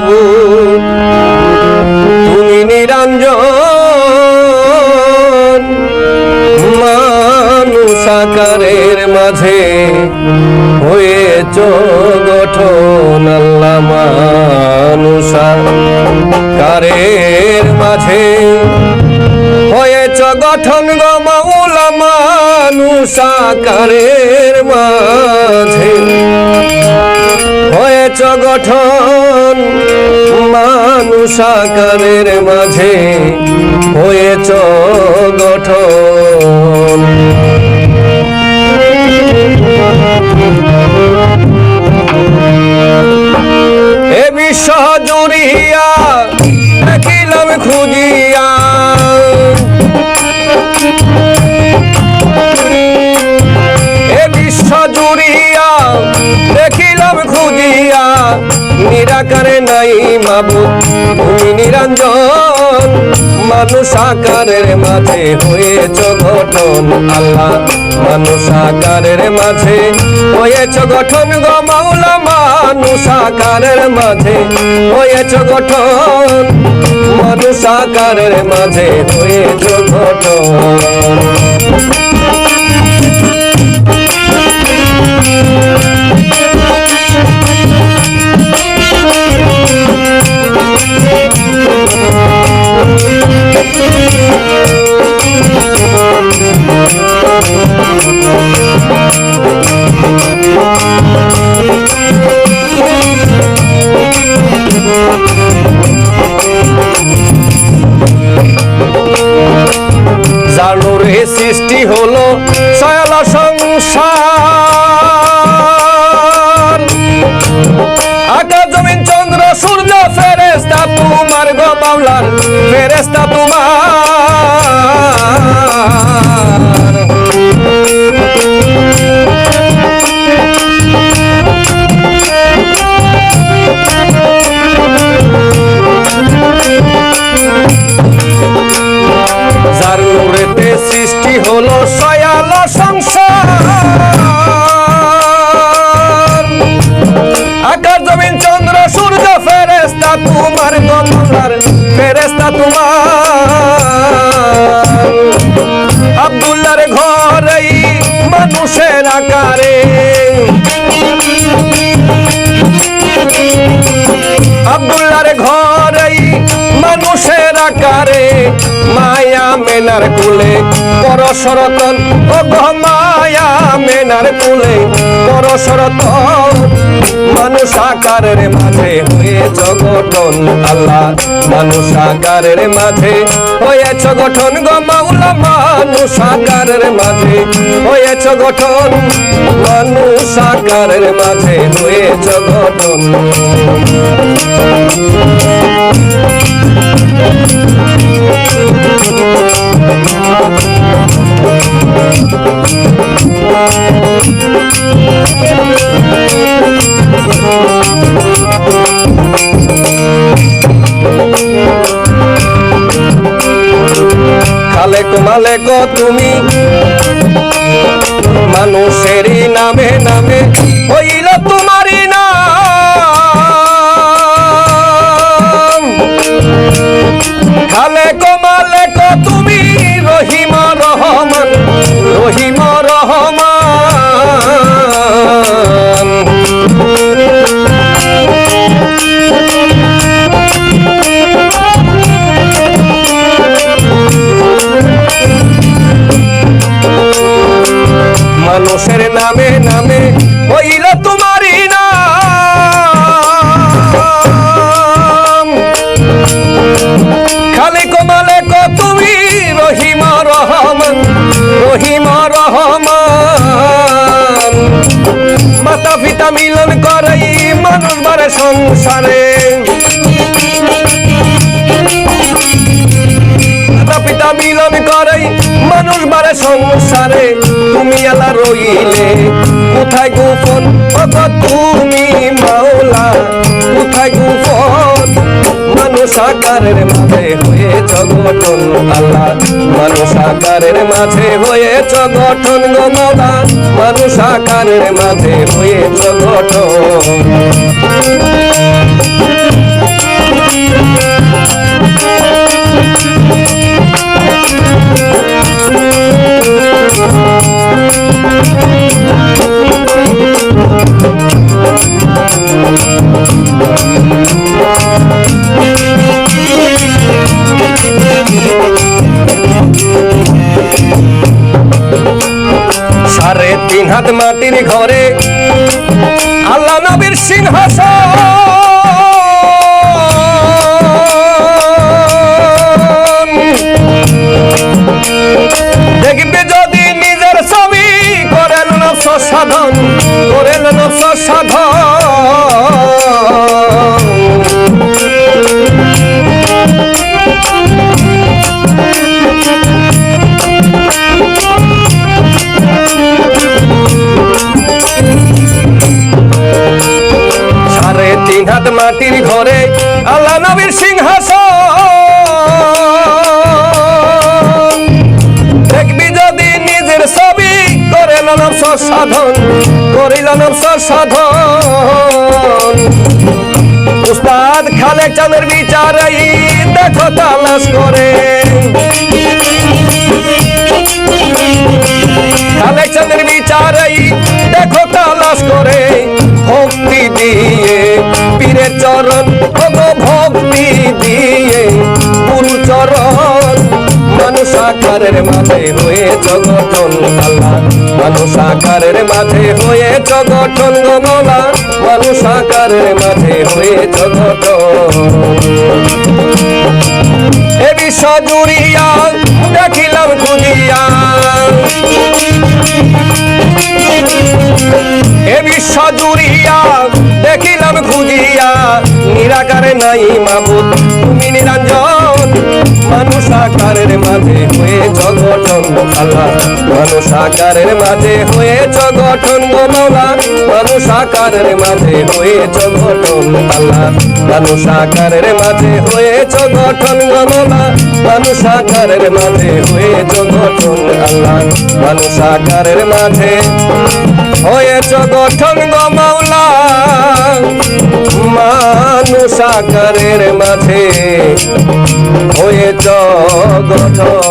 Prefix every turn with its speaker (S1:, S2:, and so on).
S1: মাবুদ তুমি নিরঞ্জন মানুষ আকারের মাঝে হয়েছ গঠন আল্লাহ মানুষ আকারের মাঝে হয়েছ গঠন গো মাওলা মানুষ আকারের মাঝে হয়েছ গঠন মানুষ আকারের মাঝে হয়েছ গঠন এ বিশ্ব জুড়িয়া দেখিলাম খুঁজিয়া এ বিশ্ব জুড়িয়া দেখিলাম খুঁজিয়া নিরাকারে নাই মাবুদ তুমি নিরঞ্জন মানুষ আকারের মাঝে হয়েছ গঠন আল্লাহ মানুষ আকারের মাঝে হয়েছ গঠন গো মাওলা মানুষ আকারের মাঝে হয়েছ গঠন মানুষ আকারের মাঝে হয়েছ গঠন জানুরে সৃষ্টি হলো সয়লা সংসার আকাশ জমিন চন্দ্র সূর্য ফেরেশতা তোমার গো মাওলার ফেরেশতা তোমার যার নূরেতে সৃষ্টি হলো সয়ালা সংসার আকাশ জমিন চন্দ্র সূর্য ফেরেশতা তোমার গো মাওলার ফেরেশতা তোমার আব্দুল্লাহর ঘরেই মানুষের আকারে আব্দুল্লাহর ঘরেই মানুষের আকারে মায়া মেনার কুলে পরশরতন ও গো মায়া মেনার কুলে পরশরতন মানুষ আকারের মাঝে হয়েছ গঠন আল্লাহ মানুষ আকারের মাঝে হয়েছ গঠন গো মাওলা মানুষ আকারের মাঝে হয়েছ গঠন মানুষ আকারের মাঝে হয়েছ গঠন খালেক মালেক তুমি মানুষেরই নামে নামে হইল তোমারই নাম খালেক মালেক তুমি রহিম রহমান রহিম রহমান মানুষের নামে নামে হইল তোমারই নাম খালেক মালেক তুমি রহিম রহমান রহিম রহমান মাতা পিতা মিলন করাই মানুষ বারে সংসারে মাতা পিতা মিলন করাই মানুষ বারে সংসারে তুমি আল্লাহ রইলে কোথায় গোপন তুমি মাওলা কোথায় গোপন মানুষ আকারের মাঝে হয়েছ গঠন আল্লাহ মানুষ আকারের মাঝে হয়েছ গঠন গো মাওলা মানুষ আকারের মাঝে হয়েছ গঠন ঘরে আল্লাহ নবীর সিংহাসন দেখবে যদি নিজের ছবি করেন নফস সাধন করেন নফস সাধন হাত মাটির ঘরে আল্লাহ নবীর সিংহাসন দেখবি যদি নিজের ছবি করে নফস সাধন করিল নফস সাধন উস্তাদ খালেক চাঁদের বিচারাই দেখো তালাশ করে খালেক চাঁদের বিচারাই দেখো তালাশ করে ভক্তি দিয়ে পীরের চরণ ভক্তি দিয়ে গুরু চরণ মানুষ আকারের মাঝে হয়ে জগঠন আল্লাহ মানুষ আকারের মাঝে হয়ে জগঠন গমলা মানুষ আকারের মাঝে হয়ে জগঠন এ বিশ্ব জুড়িয়া দেখিলাম খুঁজিয়া এ বিশ্ব জুড়িয়া দেখিলাম খুঁজিয়া নিরাকারে নাই মাবুদ তুমি নিরঞ্জন মানুষ আকারের মাঝে হয়ে জগঠন আল্লাহ মানুষ আকারের মাঝে হয়ে জগঠন গমলা মানুষ আকারের মাঝে হয়ে জগঠন আল্লাহ মানুষ আকারের মাঝে হয়ে জগঠন গমলা মানুষ আকারের মাঝে হয়ে জগঠন আল্লাহ মানুষ আকারের মাঝে হয়ে জগঠন গমলা মানুষ আকারের মাঝে হয়ে জগঠন